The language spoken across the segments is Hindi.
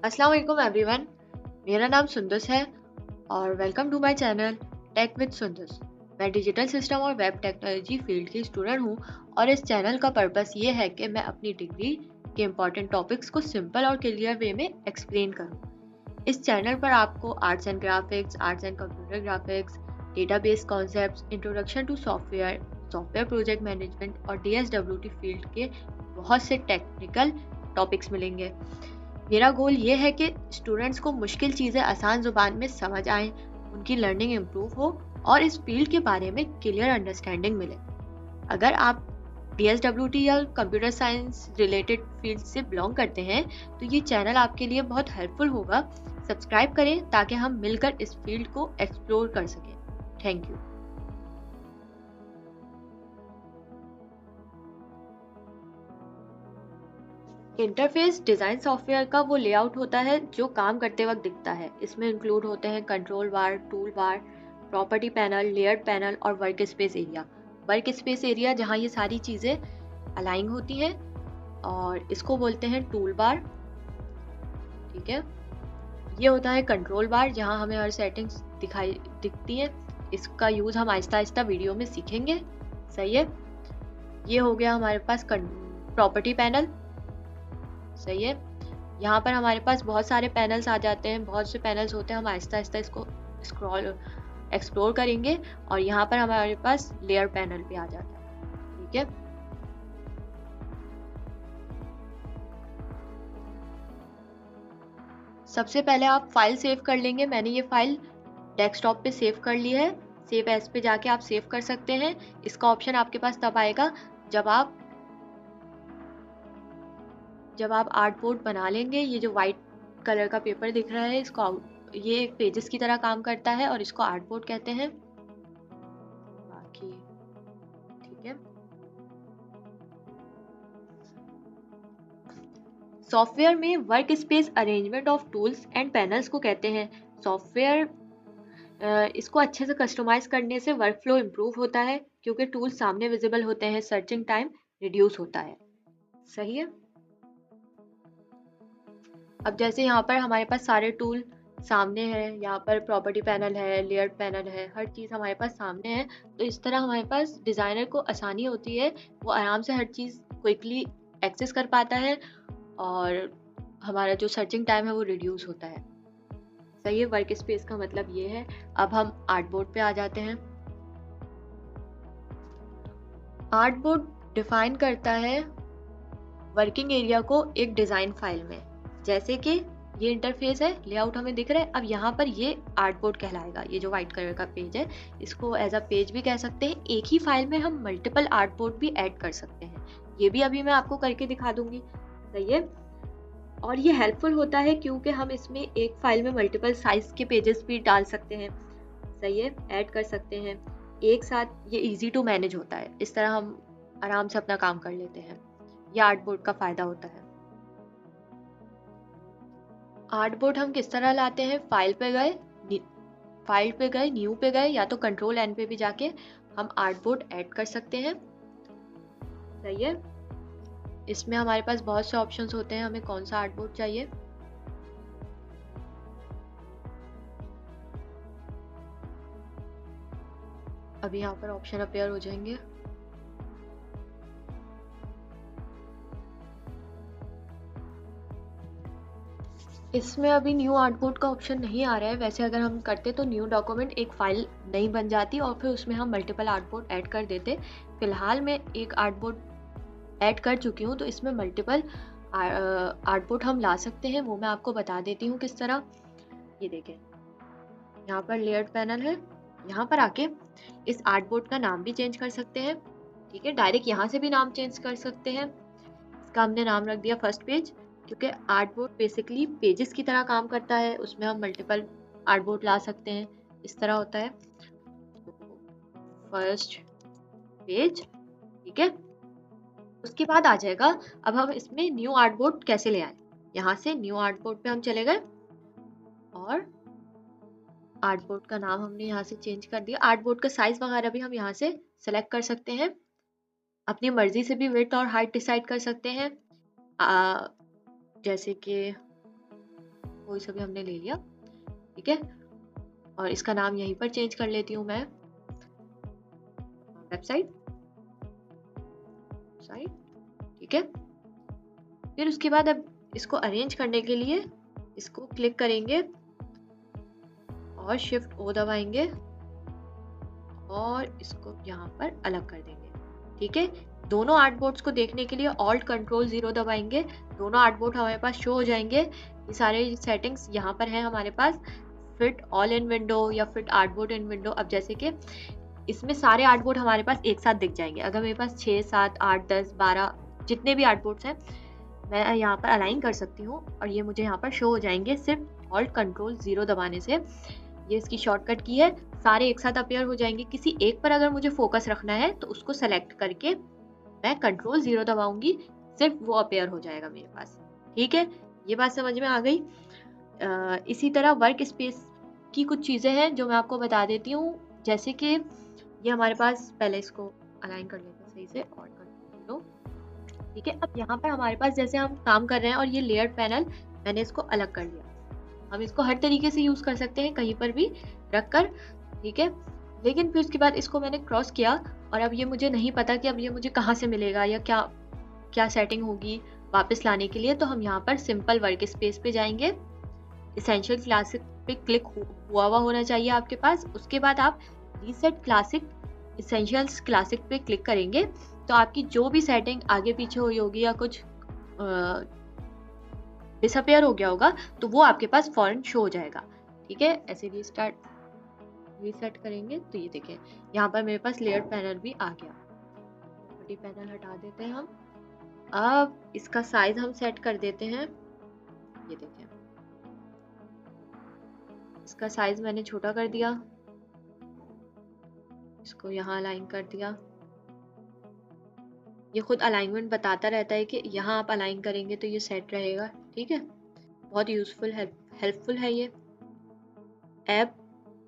अस्सलाम वालेकुम एवरीवन। मेरा नाम सुंदस है और welcome to my channel tech with Sundas. मैं डिजिटल सिस्टम और वेब टेक्नोलॉजी फील्ड की स्टूडेंट हूँ और इस चैनल का पर्पस ये है कि मैं अपनी डिग्री के इम्पॉर्टेंट टॉपिक्स को सिंपल और क्लियर वे में एक्सप्लेन करूँ। इस चैनल पर आपको arts and graphics, arts and computer graphics, database concepts, introduction to software, software project management और DSWT फील्ड के बहुत से टेक्निकल टॉपिक्स मिलेंगे। मेरा गोल ये है कि स्टूडेंट्स को मुश्किल चीज़ें आसान ज़ुबान में समझ आएं, उनकी लर्निंग इम्प्रूव हो और इस फील्ड के बारे में क्लियर अंडरस्टैंडिंग मिले। अगर आप DSWT या कंप्यूटर साइंस रिलेटेड फील्ड से बिलोंग करते हैं तो ये चैनल आपके लिए बहुत हेल्पफुल होगा। सब्सक्राइब करें ताकि हम मिलकर इस फील्ड को एक्सप्लोर कर सकें। Thank you. Interface design software का वो लेआउट होता है जो काम करते वक्त दिखता है। इसमें इंक्लूड होते हैं control bar, tool bar, property panel, layered panel और work space area. Work space area जहाँ ये सारी चीज़ें अलाइन होती हैं और इसको बोलते हैं टूल बार। ठीक है, ये होता है कंट्रोल बार जहाँ हमें हर सेटिंग्स दिखती है। इसका यूज़ हम आहिस्ता आहिस्ता वीडियो में सीखेंगे। सही है। ये हो गया हमारे पास प्रॉपर्टी पैनल। सही है। यहाँ पर हमारे पास बहुत सारे पैनल्स आ जाते हैं, बहुत से पैनल्स होते हैं। हम आहिस्ता आहिस्ता इसको एक्सप्लोर करेंगे और यहाँ पर हमारे पास लेयर पैनल भी आ जाता है। ठीक है, सबसे पहले आप फाइल सेव कर लेंगे। मैंने ये फाइल डेस्कटॉप पे सेव कर ली है। सेव एज पे जाके आप सेव कर सकते हैं। इसका ऑप्शन आपके पास तब आएगा जब आप आर्टबोर्ड बना लेंगे। ये जो वाइट कलर का पेपर दिख रहा है इसको ये एक पेजेस की तरह काम करता है और इसको आर्टबोर्ड कहते हैं। बाकी ठीक है। सॉफ्टवेयर में work space arrangement of tools and panels को कहते हैं। सॉफ्टवेयर इसको अच्छे से कस्टमाइज करने से वर्क फ्लो इम्प्रूव होता है क्योंकि टूल्स सामने विजिबल होते हैं, सर्चिंग टाइम रिड्यूस होता है। सही है। अब जैसे यहाँ पर हमारे पास सारे टूल सामने हैं, यहाँ पर प्रॉपर्टी पैनल है, लेयर्ड पैनल है, हर चीज़ हमारे पास सामने है। तो इस तरह हमारे पास डिज़ाइनर को आसानी होती है, वो आराम से हर चीज़ क्विकली एक्सेस कर पाता है और हमारा जो सर्चिंग टाइम है वो रिड्यूस होता है। सही है। वर्क स्पेस का मतलब ये है। अब हम आर्टबोर्ड पे आ जाते हैं। आर्टबोर्ड डिफाइन करता है वर्किंग एरिया को एक डिज़ाइन फाइल में। जैसे कि ये इंटरफेस है, लेआउट हमें दिख रहा है। अब यहाँ पर ये आर्टबोर्ड कहलाएगा। ये जो व्हाइट कलर का पेज है इसको एज अ पेज भी कह सकते हैं। एक ही फाइल में हम मल्टीपल आर्टबोर्ड भी ऐड कर सकते हैं। ये भी अभी मैं आपको करके दिखा दूंगी। सही है। और ये हेल्पफुल होता है क्योंकि हम इसमें एक फाइल में मल्टीपल साइज के पेजेस भी डाल सकते हैं। सही है, ऐड कर सकते हैं एक साथ। ये इजी टू मैनेज होता है। इस तरह हम आराम से अपना काम कर लेते हैं। ये आर्टबोर्ड का फायदा होता है। आर्टबोर्ड हम किस तरह लाते हैं? फाइल पे गए, न्यू पे गए या तो कंट्रोल एन पे भी जाके हम आर्टबोर्ड ऐड कर सकते हैं। सही है। इसमें हमारे पास बहुत से ऑप्शंस होते हैं, हमें कौन सा आर्टबोर्ड चाहिए। अभी यहाँ पर ऑप्शन अपीयर हो जाएंगे। इसमें अभी न्यू आर्टबोर्ड का ऑप्शन नहीं आ रहा है। वैसे अगर हम करते तो न्यू डॉक्यूमेंट एक फाइल नहीं बन जाती और फिर उसमें हम मल्टीपल आर्टबोर्ड ऐड कर देते। फिलहाल मैं एक आर्टबोर्ड ऐड कर चुकी हूँ तो इसमें मल्टीपल आर्टबोर्ड हम ला सकते हैं। वो मैं आपको बता देती हूँ किस तरह। ये देखें, यहाँ पर लेयर्ड पैनल है। यहाँ पर आके इस आर्टबोर्ड का नाम भी चेंज कर सकते हैं। ठीक है, डायरेक्ट यहाँ से भी नाम चेंज कर सकते हैं। इसका हमने नाम रख दिया फर्स्ट पेज क्योंकि आर्टबोर्ड बेसिकली पेजेस की तरह काम करता है। उसमें हम मल्टीपल आर्टबोर्ड ला सकते हैं। इस तरह होता है फर्स्ट पेज। ठीक है, उसके बाद आ जाएगा अब हम इसमें न्यू आर्टबोर्ड कैसे ले आए। यहाँ से न्यू आर्टबोर्ड पे हम चले गए और आर्टबोर्ड का नाम हमने यहाँ से चेंज कर दिया। आर्टबोर्ड का साइज वगैरह भी हम यहाँ से सेलेक्ट कर सकते हैं। अपनी मर्जी से भी विड्थ और हाइट डिसाइड कर सकते हैं। जैसे कि कोई सा भी हमने ले लिया, ठीक है। और इसका नाम यहीं पर चेंज कर लेती हूँ मैं, वेबसाइट साइट, ठीक है। फिर उसके बाद अब इसको अरेंज करने के लिए इसको क्लिक करेंगे और शिफ्ट ओ दबाएंगे और इसको यहाँ पर अलग कर देंगे, ठीक है। दोनों आर्टबोर्ड्स को देखने के लिए ऑल्ट कंट्रोल 0 दबाएंगे, दोनों आर्टबोर्ड हमारे पास शो हो जाएंगे। ये सारे सेटिंग्स यहाँ पर हैं हमारे पास, फिट ऑल इन विंडो या फिट आर्टबोर्ड इन विंडो। अब जैसे कि इसमें सारे आर्टबोर्ड हमारे पास एक साथ दिख जाएंगे। अगर मेरे पास 6, 7, 8, 10, 12 जितने भी आर्टबोर्ड्स हैं मैं यहाँ पर अलाइन कर सकती हूँ और ये मुझे यहाँ पर शो हो जाएंगे सिर्फ ऑल्ट कंट्रोल 0 दबाने से। ये इसकी शॉर्टकट की है, सारे एक साथ अपेयर हो जाएंगे। किसी एक पर अगर मुझे फोकस रखना है तो उसको सेलेक्ट करके मैं कंट्रोल 0 दबाऊंगी, सिर्फ वो अपेयर हो जाएगा मेरे पास, ठीक है। ये बात समझ में आ गई। इसी तरह वर्क स्पेस की कुछ चीज़ें हैं जो मैं आपको बता देती हूँ, जैसे कि ये हमारे पास, पहले इसको अलाइन कर लेते हैं सही से और कर लो, ठीक है। अब यहाँ पर हमारे पास जैसे हम काम कर रहे हैं और ये लेयर्ड पैनल मैंने इसको अलग कर लिया। हम इसको हर तरीके से यूज़ कर सकते हैं, कहीं पर भी रख कर, ठीक है। लेकिन फिर उसके बाद इसको मैंने क्रॉस किया और अब ये मुझे नहीं पता कि अब ये मुझे कहाँ से मिलेगा या क्या क्या सेटिंग होगी वापस लाने के लिए। तो हम यहाँ पर सिंपल वर्क स्पेस पे जाएंगे, इसेंशियल क्लासिक पे क्लिक हुआ होना चाहिए आपके पास। उसके बाद आप रीसेट क्लासिक इसेंशियल्स क्लासिक पे क्लिक करेंगे तो आपकी जो भी सेटिंग आगे पीछे हुई होगी या कुछ डिसअपेयर हो गया होगा तो वो आपके पास फौरन शो हो जाएगा, ठीक है। ऐसे रीसेट करेंगे तो ये देखें यहाँ पर मेरे पास लेयर पैनल भी आ गया। बड़ी पैनल हटा देते हैं हम। अब इसका साइज हम सेट कर देते हैं, ये देखें इसका साइज मैंने छोटा कर दिया, इसको यहाँ अलाइन कर दिया। ये खुद अलाइनमेंट बताता रहता है कि यहाँ आप अलाइन करेंगे तो ये सेट रहेगा, ठीक है। बहुत यूजफुल हेल्पफुल है ये ऐप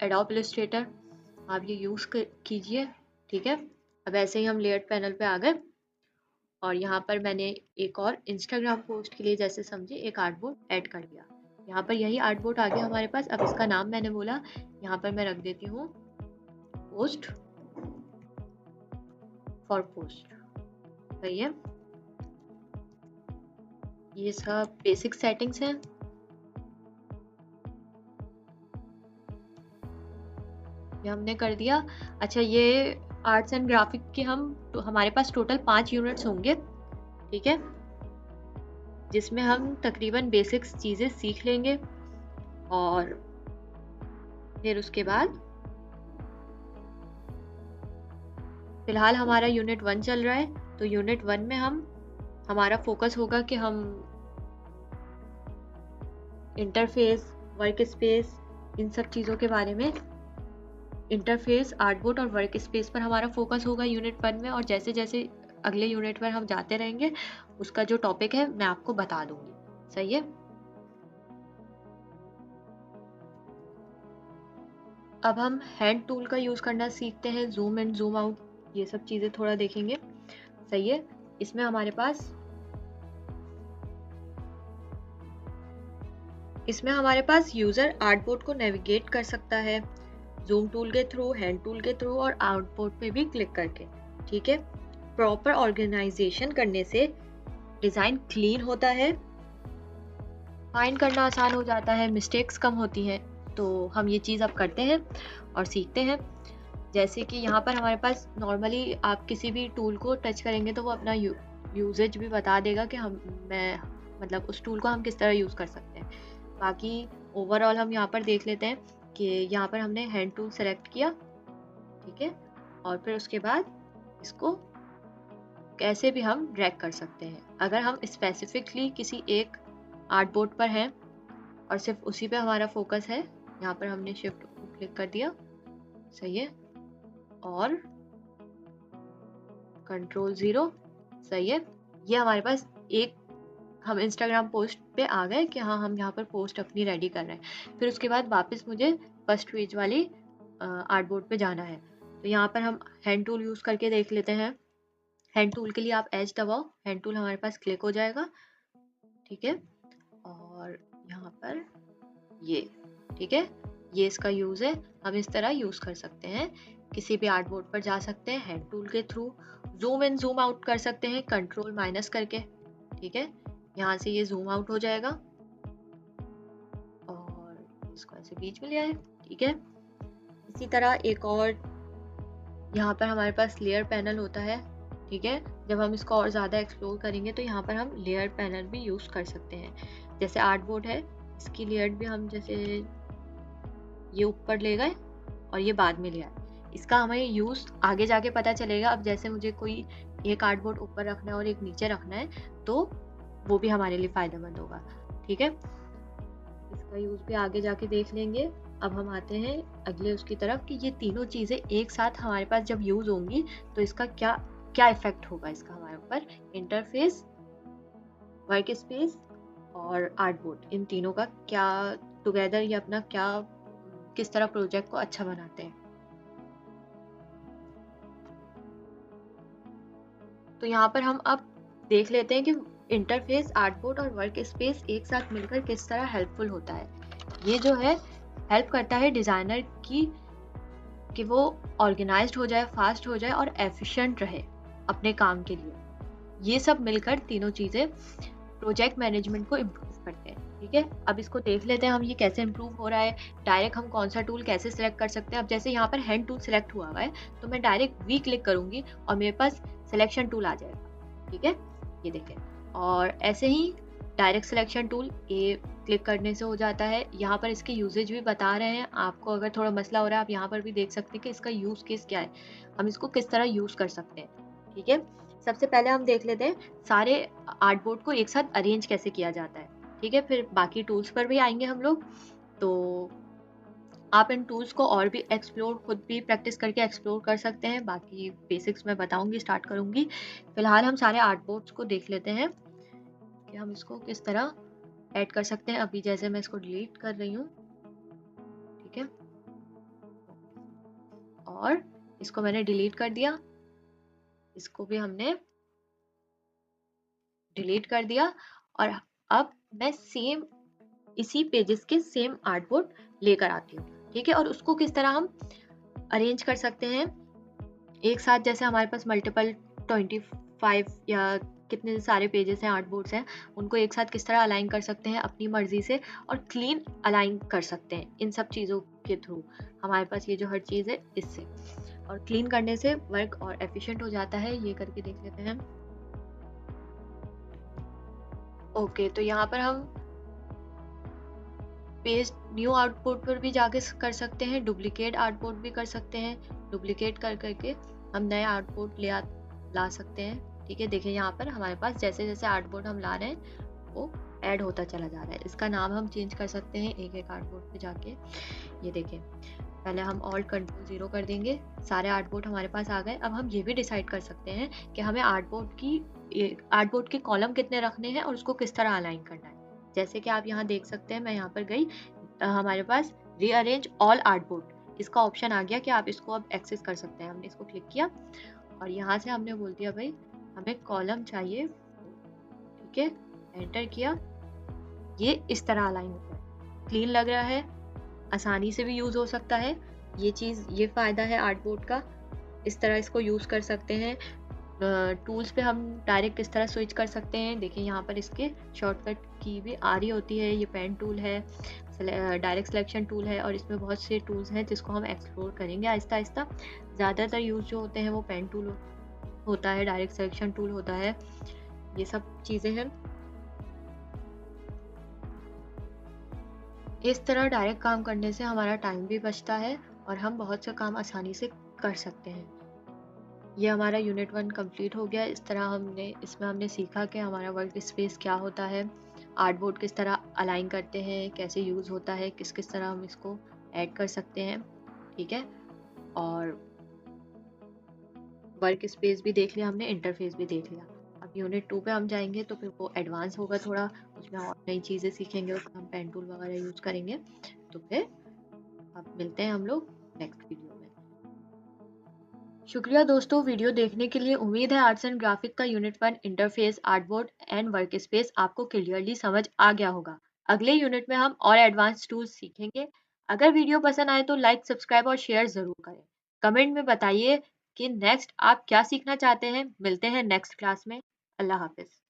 एडोब इलस्ट्रेटर, आप ये यूज़ कीजिए, ठीक है। अब ऐसे ही हम लेयर्ड पैनल पे आ गए और यहाँ पर मैंने एक और इंस्टाग्राम पोस्ट के लिए जैसे समझे एक आर्टबोर्ड ऐड कर दिया। यहाँ पर यही आर्टबोर्ड आ गया हमारे पास। अब इसका नाम मैंने बोला, यहाँ पर मैं रख देती हूँ पोस्ट फॉर पोस्ट, सही है। ये सब बेसिक सेटिंग्स हैं। ये हमने कर दिया। अच्छा, ये आर्ट्स एंड ग्राफिक के तो हमारे पास टोटल 5 यूनिट्स होंगे, ठीक है, जिसमें हम तकरीबन बेसिक्स चीज़ें सीख लेंगे और फिर उसके बाद फिलहाल हमारा यूनिट 1 चल रहा है तो यूनिट 1 में हमारा फोकस होगा कि हम इंटरफेस, वर्क स्पेस, इन सब चीज़ों के बारे में, इंटरफेस, आर्टबोर्ड और वर्क स्पेस पर हमारा फोकस होगा यूनिट 1 में। और जैसे जैसे अगले यूनिट पर हम जाते रहेंगे उसका जो टॉपिक है मैं आपको बता दूंगी, सही है। अब हम हैंड टूल का यूज़ करना सीखते हैं, जूम इन जूम आउट, ये सब चीज़ें थोड़ा देखेंगे, सही है। इसमें हमारे पास यूज़र आर्टबोर्ड को नेविगेट कर सकता है जूम टूल के थ्रू, हैंड टूल के थ्रू और आउटबोर्ड पे भी क्लिक करके, ठीक है। प्रॉपर ऑर्गेनाइजेशन करने से डिज़ाइन क्लीन होता है, फाइंड करना आसान हो जाता है, मिस्टेक्स कम होती हैं। तो हम ये चीज़ अब करते हैं और सीखते हैं। जैसे कि यहाँ पर हमारे पास नॉर्मली आप किसी भी टूल को टच करेंगे तो वो अपना यूजेज भी बता देगा कि मतलब उस टूल को हम किस तरह यूज़ कर सकते हैं। बाकी ओवरऑल हम यहाँ पर देख लेते हैं कि यहाँ पर हमने हैंड टूल सेलेक्ट किया, ठीक है, और फिर उसके बाद इसको कैसे भी हम ड्रैग कर सकते हैं। अगर हम स्पेसिफिकली किसी एक आर्टबोर्ड पर हैं और सिर्फ उसी पे हमारा फोकस है, यहाँ पर हमने शिफ्ट क्लिक कर दिया, सही है, और कंट्रोल 0, सही है। ये हमारे पास एक, हम इंस्टाग्राम पोस्ट पे आ गए कि हाँ हम यहाँ पर पोस्ट अपनी रेडी कर रहे हैं। फिर उसके बाद वापस मुझे फर्स्ट पेज वाली आर्टबोर्ड पे जाना है तो यहाँ पर हम हैंड टूल यूज़ करके देख लेते हैं। हैंड टूल के लिए आप एच दबाओ, हैंड टूल हमारे पास क्लिक हो जाएगा, ठीक है। और यहाँ पर ये, ठीक है, ये इसका यूज है। हम इस तरह यूज कर सकते हैं। किसी भी आर्ट बोर्ड पर जा सकते हैं हैंड टूल के through, zoom in zoom out कर सकते हैं कंट्रोल माइनस करके, ठीक है। यहाँ से ये जूम आउट हो जाएगा और इसको ऐसे बीच में ले आए, ठीक है। इसी तरह एक और यहाँ पर हमारे पास लेयर पैनल होता है, ठीक है। जब हम इसको और ज़्यादा एक्सप्लोर करेंगे तो यहाँ पर हम लेयर पैनल भी यूज़ कर सकते हैं। जैसे आर्ट बोर्ड है, इसकी लेयर भी हम जैसे ये ऊपर ले गए और ये बाद में ले आए। इसका हमें यूज़ आगे जाके पता चलेगा। अब जैसे मुझे कोई एक आर्ट बोर्ड ऊपर रखना है और एक नीचे रखना है तो वो भी हमारे लिए फ़ायदेमंद होगा, ठीक है। इसका यूज़ भी आगे जाके देख लेंगे। अब हम आते हैं अगले उसकी तरफ कि ये तीनों चीज़ें एक साथ हमारे पास जब यूज़ होंगी तो इसका क्या क्या इफेक्ट होगा इसका हमारे ऊपर। इंटरफेस, वर्क स्पेस और आर्ट बोर्ड, इन तीनों का क्या टुगेदर ये अपना क्या किस तरह प्रोजेक्ट को अच्छा बनाते हैं। तो यहाँ पर हम अब देख लेते हैं कि इंटरफेस, आर्ट बोर्ड और वर्क स्पेस एक साथ मिलकर किस तरह हेल्पफुल होता है। ये जो है हेल्प करता है डिज़ाइनर की कि वो ऑर्गेनाइज्ड हो जाए, फास्ट हो जाए और एफिशिएंट रहे अपने काम के लिए। ये सब मिलकर तीनों चीज़ें प्रोजेक्ट मैनेजमेंट को इम्प्रूव करते हैं, ठीक है। अब इसको देख लेते हैं हम ये कैसे इम्प्रूव हो रहा है। डायरेक्ट हम कौन सा टूल कैसे सिलेक्ट कर सकते हैं। अब जैसे यहाँ पर हैंड टूल सिलेक्ट हुआ है तो मैं डायरेक्ट वी क्लिक करूंगी और मेरे पास सिलेक्शन टूल आ जाएगा, ठीक है, ये देखें। और ऐसे ही डायरेक्ट सिलेक्शन टूल ए क्लिक करने से हो जाता है। यहाँ पर इसके यूजेज भी बता रहे हैं आपको, अगर थोड़ा मसला हो रहा है आप यहाँ पर भी देख सकते हैं कि इसका यूज केस क्या है, हम इसको किस तरह यूज कर सकते हैं, ठीक है। सबसे पहले हम देख लेते हैं सारे आर्ट बोर्ड को एक साथ अरेंज कैसे किया जाता है, ठीक है। फिर बाकी टूल्स पर भी आएंगे हम लोग। तो आप इन टूल्स को और भी एक्सप्लोर, खुद भी प्रैक्टिस करके एक्सप्लोर कर सकते हैं। बाकी बेसिक्स मैं बताऊंगी, स्टार्ट करूंगी। फिलहाल हम सारे आर्ट बोर्ड्स को देख लेते हैं कि हम इसको किस तरह ऐड कर सकते हैं। अभी जैसे मैं इसको डिलीट कर रही हूँ, ठीक है, और इसको मैंने डिलीट कर दिया, इसको भी हमने डिलीट कर दिया। और अब मैं सेम इसी पेजेस के सेम आर्ट बोर्ड लेकर आती हूँ, ठीक है। और उसको किस तरह हम अरेंज कर सकते हैं एक साथ। जैसे हमारे पास मल्टीपल 25 या कितने सारे पेजेस हैं, आर्ट बोर्ड्स हैं, उनको एक साथ किस तरह अलाइन कर सकते हैं अपनी मर्जी से और क्लीन अलाइन कर सकते हैं इन सब चीज़ों के थ्रू। हमारे पास ये जो हर चीज़ है इससे, और क्लीन करने से वर्क और एफिशिएंट हो जाता है। ये करके देख लेते हैं। ओके, तो यहाँ पर हम पेस्ट न्यू आउटपुट पर भी जाके कर सकते हैं, डुप्लीकेट आउटपुट भी कर सकते हैं। डुप्लीकेट कर करके हम नए आउटपुट ला सकते हैं, ठीक है। देखिए यहाँ पर हमारे पास जैसे जैसे आउटपुट हम ला रहे हैं वो ऐड होता चला जा रहा है। इसका नाम हम चेंज कर सकते हैं एक एक आउटपुट पे जाके। ये देखें, पहले हम ऑल्ट कंट्रोल 0 कर देंगे, सारे आउटपुट हमारे पास आ गए। अब हम ये भी डिसाइड कर सकते हैं कि हमें आउटपुट के कॉलम कितने रखने हैं और उसको किस तरह अलाइन करना है। जैसे कि आप यहाँ देख सकते हैं, मैं यहाँ पर गई, हमारे पास रीअरेंज ऑल आउटपुट इसका ऑप्शन आ गया कि आप इसको अब एक्सेस कर सकते हैं। हमने इसको क्लिक किया और यहाँ से हमने बोल दिया भाई हमें कॉलम चाहिए, ठीक है, एंटर किया। ये इस तरह अलाइन होता है, क्लीन लग रहा है, आसानी से भी यूज हो सकता है। ये चीज़, ये फायदा है आर्ट बोर्ड का, इस तरह इसको यूज कर सकते हैं। टूल्स पे हम डायरेक्ट इस तरह स्विच कर सकते हैं। देखिए यहाँ पर इसके शॉर्टकट की भी आ रही होती है। ये पेन टूल है, डायरेक्ट सिलेक्शन टूल है, और इसमें बहुत से टूल्स हैं जिसको हम एक्सप्लोर करेंगे आहिस्ता आहिस्ता। ज़्यादातर यूज जो होते हैं वो पेन टूल होता है, डायरेक्ट सिलेक्शन टूल होता है, ये सब चीज़ें हैं। इस तरह डायरेक्ट काम करने से हमारा टाइम भी बचता है और हम बहुत से काम आसानी से कर सकते हैं। ये हमारा यूनिट 1 कंप्लीट हो गया। इस तरह इसमें हमने सीखा कि हमारा वर्क स्पेस क्या होता है, आर्ट बोर्ड किस तरह अलाइन करते हैं, कैसे यूज़ होता है, किस किस तरह हम इसको ऐड कर सकते हैं, ठीक है। और वर्क स्पेस भी देख लिया हमने, इंटरफेस भी देख लिया। अब यूनिट 2 पे हम जाएंगे तो फिर वो एडवांस होगा थोड़ा, उसमें और नई चीज़ें सीखेंगे, उसमें हम पेन टूल वगैरह यूज़ करेंगे। तो फिर अब मिलते हैं हम लोग नेक्स्ट वीडियो में। शुक्रिया दोस्तों वीडियो देखने के लिए। उम्मीद है आर्ट्स एंड ग्राफिक का unit 1 interface, artboard and work space आपको क्लियरली समझ आ गया होगा। अगले यूनिट में हम और एडवांस टूल्स सीखेंगे। अगर वीडियो पसंद आए तो लाइक, सब्सक्राइब और शेयर ज़रूर करें। कमेंट में बताइए कि नेक्स्ट आप क्या सीखना चाहते हैं। मिलते हैं नेक्स्ट क्लास में। अल्लाह हाफ़िज़।